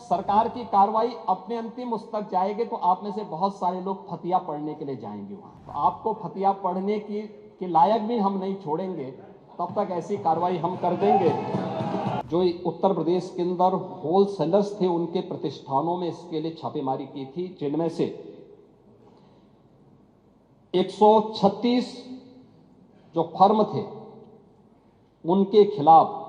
सरकार की कार्रवाई अपने अंतिम उस तक जाएगी तो आप में से बहुत सारे लोग फतिया पढ़ने के लिए जाएंगे वहां, तो आपको फतिया पढ़ने के लायक भी हम नहीं छोड़ेंगे, तब तक ऐसी कार्रवाई हम कर देंगे। जो उत्तर प्रदेश के अंदर होलसेलर्स थे उनके प्रतिष्ठानों में इसके लिए छापेमारी की थी, जिनमें से 136 जो फर्म थे उनके खिलाफ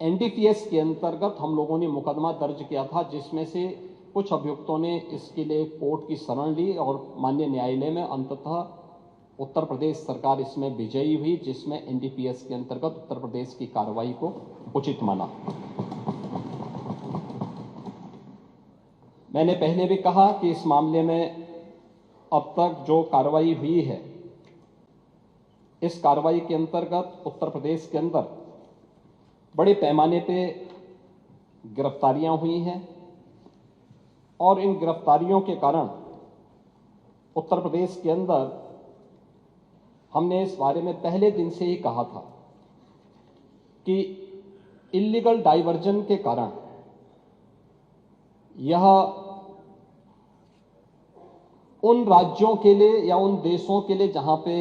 एनडीपीएस के अंतर्गत हम लोगों ने मुकदमा दर्ज किया था, जिसमें से कुछ अभियुक्तों ने इसके लिए कोर्ट की शरण ली और माननीय न्यायालय में अंततः उत्तर प्रदेश सरकार इसमें विजयी हुई, जिसमें एनडीपीएस के अंतर्गत उत्तर प्रदेश की कार्रवाई को उचित माना। मैंने पहले भी कहा कि इस मामले में अब तक जो कार्रवाई हुई है, इस कार्रवाई के अंतर्गत उत्तर प्रदेश के अंदर बड़े पैमाने पे गिरफ्तारियां हुई हैं और इन गिरफ्तारियों के कारण उत्तर प्रदेश के अंदर हमने इस बारे में पहले दिन से ही कहा था कि इल्लीगल डाइवर्जन के कारण यह उन राज्यों के लिए या उन देशों के लिए जहां पे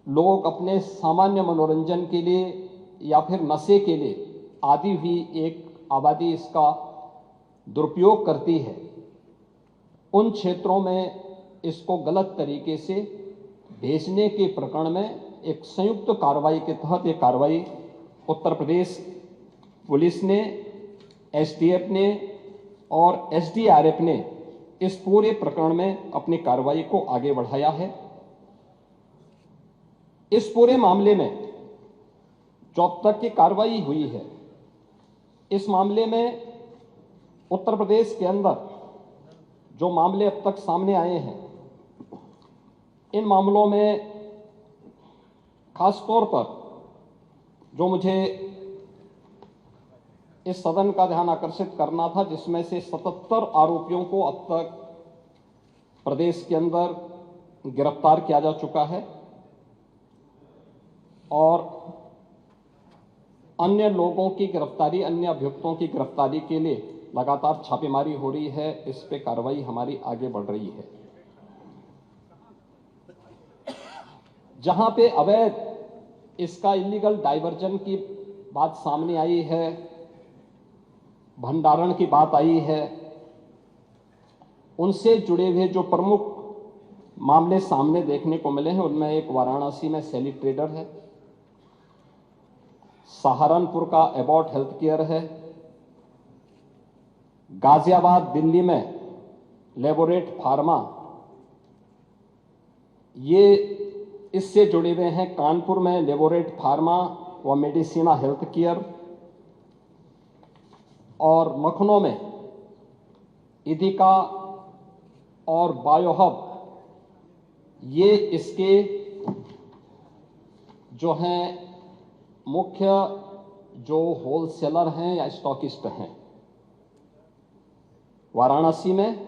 लोग अपने सामान्य मनोरंजन के लिए या फिर नशे के लिए आदि हुई एक आबादी इसका दुरुपयोग करती है, उन क्षेत्रों में इसको गलत तरीके से भेजने के प्रकरण में एक संयुक्त कार्रवाई के तहत ये कार्रवाई उत्तर प्रदेश पुलिस ने, एसटीएफ ने और एसडीआरएफ ने इस पूरे प्रकरण में अपनी कार्रवाई को आगे बढ़ाया है। इस पूरे मामले में जो अब तक की कार्रवाई हुई है, इस मामले में उत्तर प्रदेश के अंदर जो मामले अब तक सामने आए हैं, इन मामलों में खास तौर पर जो मुझे इस सदन का ध्यान आकर्षित करना था, जिसमें से 77 आरोपियों को अब तक प्रदेश के अंदर गिरफ्तार किया जा चुका है और अन्य लोगों की गिरफ्तारी, अन्य अभियुक्तों की गिरफ्तारी के लिए लगातार छापेमारी हो रही है। इस पे कार्रवाई हमारी आगे बढ़ रही है। जहां पे अवैध इसका इल्लीगल डाइवर्जन की बात सामने आई है, भंडारण की बात आई है, उनसे जुड़े हुए जो प्रमुख मामले सामने देखने को मिले हैं, उनमें एक वाराणसी में सैली ट्रेडर है, सहारनपुर का एबॉट हेल्थ केयर है, गाजियाबाद दिल्ली में लेबोरेट फार्मा, ये इससे जुड़े हुए हैं कानपुर में लेबोरेट फार्मा व मेडिसिना हेल्थ केयर, और लखनऊ में इदिका और बायोहब, ये इसके जो हैं मुख्य जो होलसेलर हैं या स्टॉकिस्ट हैं। वाराणसी में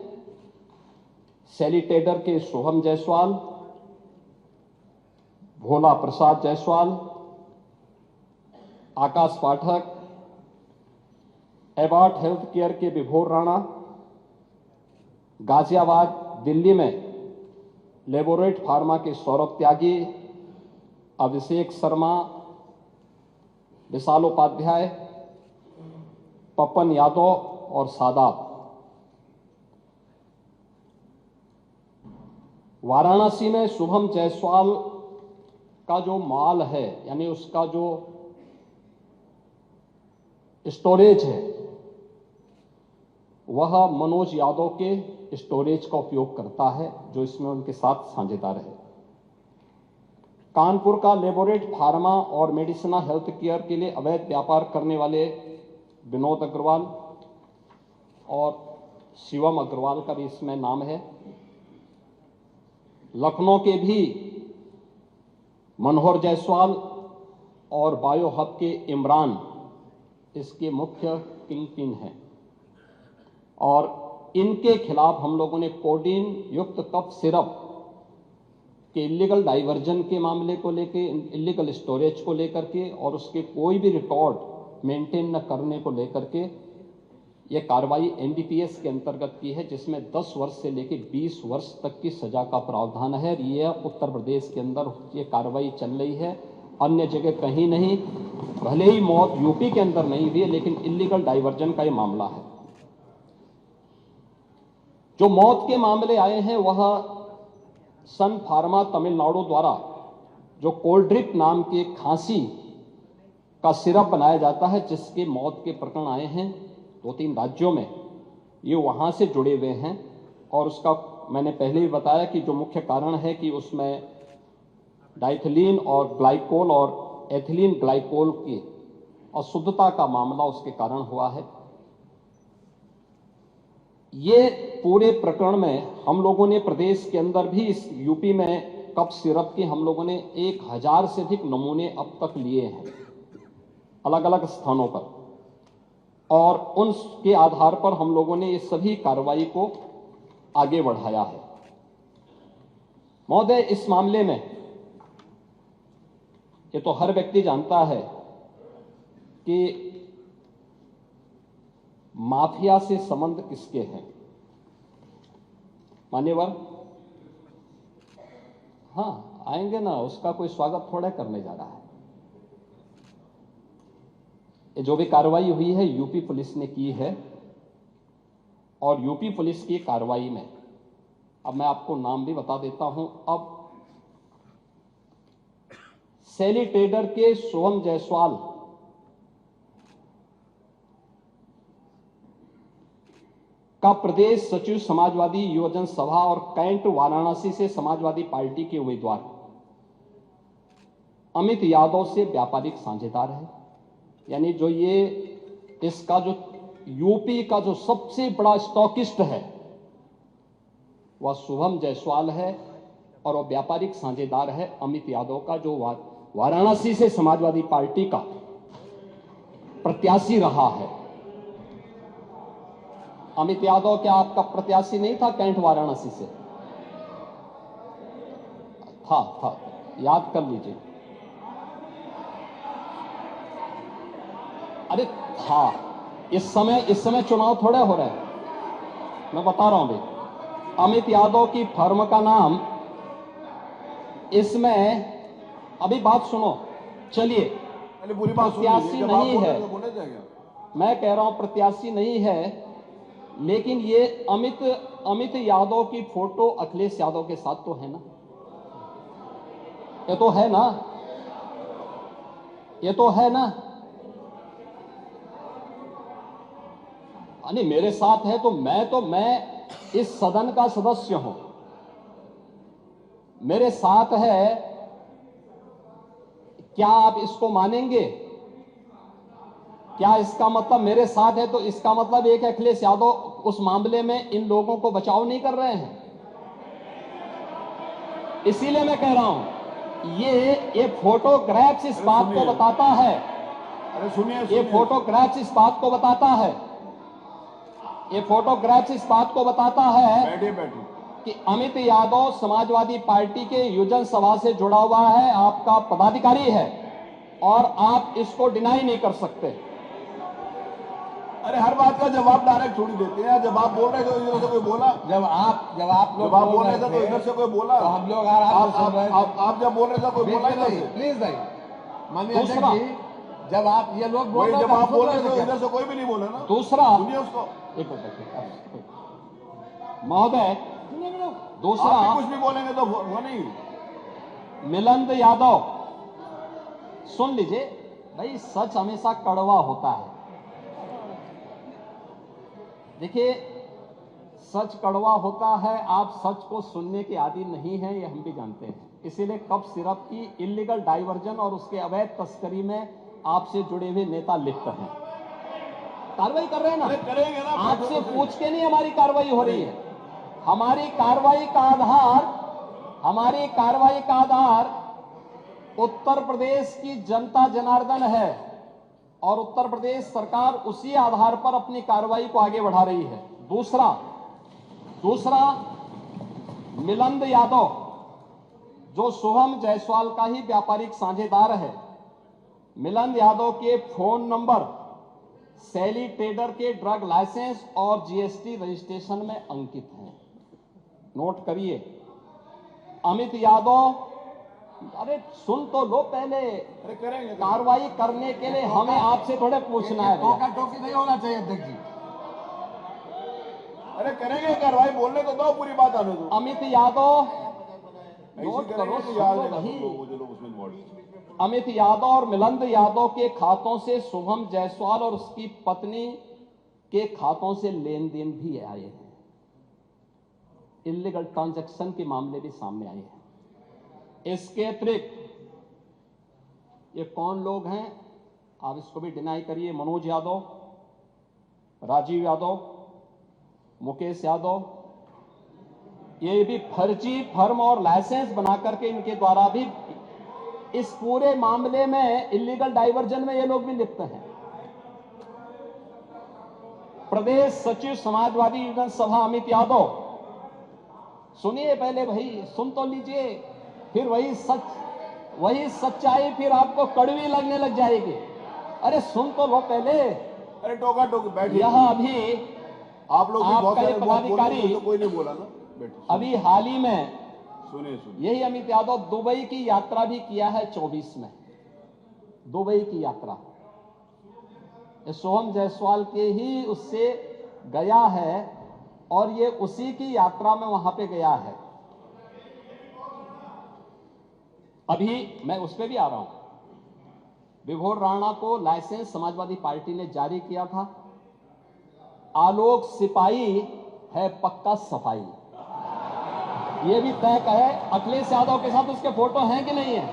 सैली ट्रेडर के शुभम जायसवाल, भोला प्रसाद जायसवाल, आकाश पाठक, एबॉट हेल्थ केयर के विभोर राणा, गाजियाबाद दिल्ली में लेबोरेट फार्मा के सौरभ त्यागी, अभिषेक शर्मा, विशाल उपाध्याय, पपन यादव और सादात। वाराणसी में शुभम जायसवाल का जो माल है, यानी उसका जो स्टोरेज है, वह मनोज यादव के स्टोरेज का उपयोग करता है, जो इसमें उनके साथ साझेदार है। कानपुर का लेबोरेट फार्मा और मेडिसिना हेल्थ केयर के लिए अवैध व्यापार करने वाले विनोद अग्रवाल और शिवम अग्रवाल का भी इसमें नाम है। लखनऊ के भी मनोहर जायसवाल और बायोहब के इमरान इसके मुख्य किंगपिन हैं और इनके खिलाफ हम लोगों ने कोडीन युक्त कफ सिरप के इलीगल डाइवर्जन के मामले को लेकर, इलीगल स्टोरेज को लेकर के और उसके कोई भी रिकॉर्ड मेंटेन न करने को लेकर के ये कार्रवाई एनडीपीएस के अंतर्गत की है, जिसमें 10 वर्ष से लेकर 20 वर्ष तक की सजा का प्रावधान है। ये उत्तर प्रदेश के अंदर ये कार्रवाई चल रही है, अन्य जगह कहीं नहीं। भले ही मौत यूपी के अंदर नहीं हुई है, लेकिन इलीगल डाइवर्जन का ये मामला है। जो मौत के मामले आए हैं वह सन फार्मा तमिलनाडु द्वारा जो कोल्ड ड्रिप नाम के खांसी का सिरप बनाया जाता है, जिसके मौत के प्रकरण आए हैं 2-3 राज्यों में, ये वहां से जुड़े हुए हैं। और उसका मैंने पहले ही बताया कि जो मुख्य कारण है कि उसमें डाइथिलीन और ग्लाइकोल और एथिलीन ग्लाइकोल की अशुद्धता का मामला उसके कारण हुआ है। ये पूरे प्रकरण में हम लोगों ने प्रदेश के अंदर भी इस यूपी में कफ सिरप के हम लोगों ने 1000 से अधिक नमूने अब तक लिए हैं अलग अलग स्थानों पर, और उनके आधार पर हम लोगों ने ये सभी कार्रवाई को आगे बढ़ाया है। महोदय, इस मामले में ये तो हर व्यक्ति जानता है कि माफिया से संबंध किसके हैं। मान्यवर, हाँ आएंगे ना, उसका कोई स्वागत थोड़ा करने जा रहा है। ये जो भी कार्रवाई हुई है यूपी पुलिस ने की है, और यूपी पुलिस की कार्रवाई में अब मैं आपको नाम भी बता देता हूं। अब सैली ट्रेडर के शुभम जायसवाल का प्रदेश सचिव समाजवादी युवजन सभा और कैंट वाराणसी से समाजवादी पार्टी के उम्मीदवार अमित यादव से व्यापारिक साझेदार है। यानी जो ये इसका जो यूपी का जो सबसे बड़ा स्टॉकिस्ट है वह शुभम जायसवाल है, और वह व्यापारिक साझेदार है अमित यादव का, जो वाराणसी से समाजवादी पार्टी का प्रत्याशी रहा है। अमित यादव क्या आपका प्रत्याशी नहीं था कैंट वाराणसी से? था, याद कर लीजिए। अरे था, इस समय चुनाव थोड़े हो रहे हैं, मैं बता रहा हूं भाई। अमित यादव की फर्म का नाम इसमें, अभी बात सुनो, चलिए, प्रत्याशी नहीं है, मैं कह रहा हूं प्रत्याशी नहीं है, लेकिन ये अमित यादव की फोटो अखिलेश यादव के साथ तो है ना, ये तो है ना, ये तो है ना। नहीं, मेरे साथ है तो मैं इस सदन का सदस्य हूं, मेरे साथ है, क्या आप इसको मानेंगे? क्या इसका मतलब मेरे साथ है तो इसका मतलब एक अखिलेश यादव उस मामले में इन लोगों को बचाव नहीं कर रहे हैं? इसीलिए मैं कह रहा हूं ये फोटोग्राफ्स इस बात को बताता है। अरे सुनिए, ये फोटोग्राफ्स इस बात को बताता है, ये फोटोग्राफ्स इस बात को बताता है बैठिए कि अमित यादव समाजवादी पार्टी के युवजन सभा से जुड़ा हुआ है, आपका पदाधिकारी है, और आप इसको डिनाई नहीं कर सकते। अरे हर बात का जवाब डायरेक्ट थोड़ी देते हैं। जब आप बोल रहे थे तो इधर से कोई बोला, जब आप लोग बोल रहे थे तो इधर से कोई बोला, तो हम लोग आप जब बोल रहे थे कोई बोला इधर से? प्लीज भाई, माननीय अध्यक्ष जी, जब आप ये लोग बोल रहे जब आप बोल रहे थे इधर से कोई भी नहीं बोला ना। दूसरा, सुनिए उसको, एक महोदय, दूसरा, आप कुछ भी बोलेंगे तो वो नहीं। मिलिंद यादव, सुन लीजिए भाई, सच हमेशा कड़वा होता है। देखिए, सच कड़वा होता है, आप सच को सुनने के आदी नहीं हैं, ये हम भी जानते हैं। इसीलिए कफ सिरप की इलीगल डाइवर्जन और उसके अवैध तस्करी में आपसे जुड़े हुए नेता लिप्त हैं। कार्रवाई कर रहे हैं ना, करेंगे ना, आपसे पूछ के नहीं हमारी कार्रवाई हो रही है। हमारी कार्रवाई का आधार उत्तर प्रदेश की जनता जनार्दन है, और उत्तर प्रदेश सरकार उसी आधार पर अपनी कार्रवाई को आगे बढ़ा रही है। दूसरा, मिलिंद यादव जो शुभम जायसवाल का ही व्यापारिक साझेदार है, मिलन यादव के फोन नंबर सैली ट्रेडर के ड्रग लाइसेंस और जीएसटी रजिस्ट्रेशन में अंकित हैं। नोट करिए, अमित यादव, अरे सुन तो लो पहले। अरे करेंगे कार्रवाई करने के लिए हमें आपसे थोड़े पूछना है भैया। टोका टोकी नहीं होना चाहिए अध्यक्ष जी। अरे करेंगे कार्रवाई, बोलने तो दो, पूरी बात आने दो। अमित यादव, ऐसी नोट करेंगे करो, तो याद सुन लो रहेगा भाई। लोगों को, जो लोग उसमें इन्वॉल्व। अमित यादव और मिलिंद यादव के खातों से शुभम जायसवाल और उसकी पत्नी के खातों से लेन देन भी आए हैं। इलीगल ट्रांजैक्शन के मामले भी सामने आए हैं। इसके अतिरिक्त ये कौन लोग हैं, आप इसको भी डिनाई करिए। मनोज यादव, राजीव यादव, मुकेश यादव, ये भी फर्जी फर्म और लाइसेंस बना करके इनके द्वारा भी इस पूरे मामले में इलीगल डाइवर्जन में ये लोग भी लिप्त हैं। प्रदेश सचिव समाजवादी यूनियन सभा अमित यादव, सुनिए पहले भाई, सुन तो लीजिए, फिर वही सच्चाई फिर आपको कड़वी लगने लग जाएगी। अरे सुन तो लो पहले। अरे टोका टोकी बैठिए। यह अभी आप लोग भी बहुत आपका सारे ये बहुत बोले, पदाधिकारी तो कोई नहीं बोला ना। बैठिए, अभी हाल ही में सुनिए सुनिए। यही अमित यादव दुबई की यात्रा भी किया है 24 में। दुबई की यात्रा सोहम जायसवाल के ही उससे गया है और ये उसी की यात्रा में वहां पे गया है। अभी मैं उस पे भी आ रहा हूं। विभोर राणा को लाइसेंस समाजवादी पार्टी ने जारी किया था। आलोक सिपाही है पक्का सफाई, ये भी तय है। अखिलेश यादव के साथ उसके फोटो हैं कि नहीं है?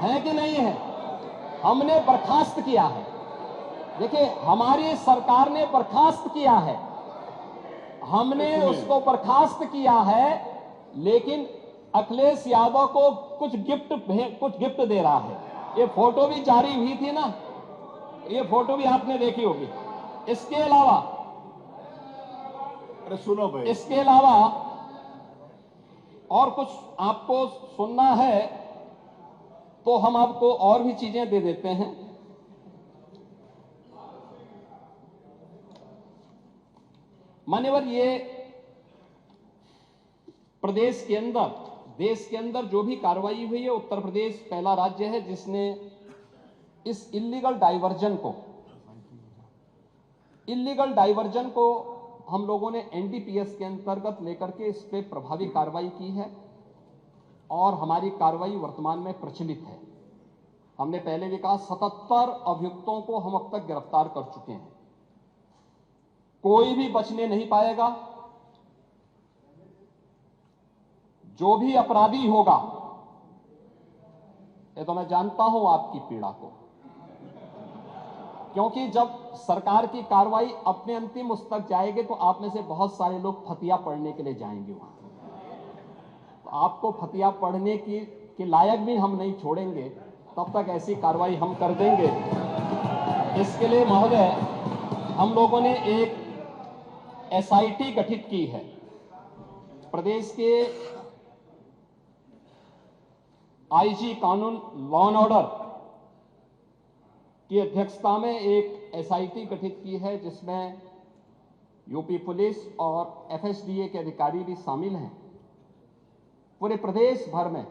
हैं कि नहीं है? हमने बर्खास्त किया है। देखिए, हमारी सरकार ने बर्खास्त किया है, हमने उसको बर्खास्त किया है, लेकिन अखिलेश यादव को कुछ गिफ्ट दे रहा है। ये फोटो भी जारी हुई थी ना, ये फोटो भी आपने देखी होगी। इसके अलावा अरे सुनो भाई, इसके अलावा और कुछ आपको सुनना है तो हम आपको और भी चीजें दे देते हैं। मान्यवर, ये प्रदेश के अंदर, देश के अंदर जो भी कार्रवाई हुई है, उत्तर प्रदेश पहला राज्य है जिसने इस इलीगल डाइवर्जन को हम लोगों ने एनडीपीएस के अंतर्गत लेकर के इस पे प्रभावी कार्रवाई की है और हमारी कार्रवाई वर्तमान में प्रचलित है। हमने पहले भी कहा 77 अभियुक्तों को हम अब तक गिरफ्तार कर चुके हैं। कोई भी बचने नहीं पाएगा। जो भी अपराधी होगा, ये तो मैं जानता हूं आपकी पीड़ा को, क्योंकि जब सरकार की कार्रवाई अपने अंतिम उस तक जाएगी तो आप में से बहुत सारे लोग फतिया पढ़ने के लिए जाएंगे वहां। तो आपको फतिया पढ़ने के लायक भी हम नहीं छोड़ेंगे, तब तक ऐसी कार्रवाई हम कर देंगे। इसके लिए महोदय, हम लोगों ने एक एसआईटी गठित की है। प्रदेश के आईजी कानून लॉ एंड ऑर्डर की अध्यक्षता में एक एसआईटी गठित की है, जिसमें यूपी पुलिस और एफएसडीए के अधिकारी भी शामिल हैं पूरे प्रदेश भर में।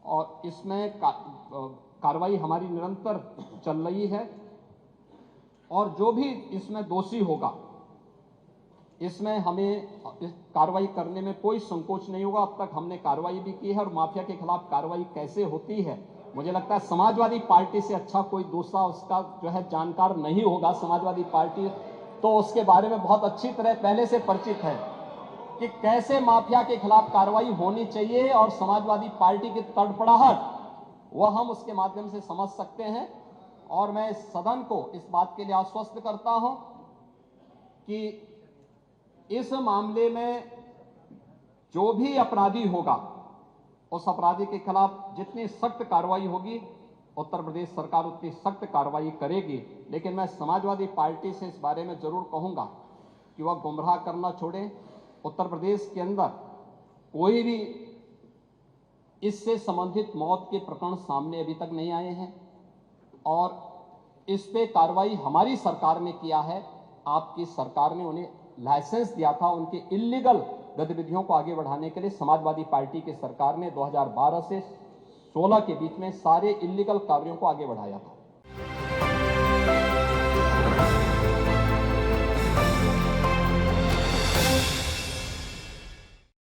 और इसमें कार्रवाई हमारी निरंतर चल रही है और जो भी इसमें दोषी होगा, इसमें हमें इस कार्रवाई करने में कोई संकोच नहीं होगा। अब तक हमने कार्रवाई भी की है और माफिया के खिलाफ कार्रवाई कैसे होती है, मुझे लगता है समाजवादी पार्टी से अच्छा कोई दूसरा उसका जो है जानकार नहीं होगा। समाजवादी पार्टी तो उसके बारे में बहुत अच्छी तरह पहले से परिचित है कि कैसे माफिया के खिलाफ कार्रवाई होनी चाहिए, और समाजवादी पार्टी की तड़पड़ाहट वह हम उसके माध्यम से समझ सकते हैं। और मैं सदन को इस बात के लिए आश्वस्त करता हूं कि इस मामले में जो भी अपराधी होगा, उस अपराधी के खिलाफ जितनी सख्त कार्रवाई होगी, उत्तर प्रदेश सरकार उतनी सख्त कार्रवाई करेगी। लेकिन मैं समाजवादी पार्टी से इस बारे में जरूर कहूंगा कि वह गुमराह करना छोड़े। उत्तर प्रदेश के अंदर कोई भी इससे संबंधित मौत के प्रकरण सामने अभी तक नहीं आए हैं। और इस पे कार्रवाई हमारी सरकार ने किया है। आपकी सरकार ने उन्हें लाइसेंस दिया था उनके इल्लीगल गतिविधियों को आगे बढ़ाने के लिए। समाजवादी पार्टी की सरकार ने 2012 से 16 के बीच में सारे इल्लीगल कार्यों को आगे बढ़ाया था।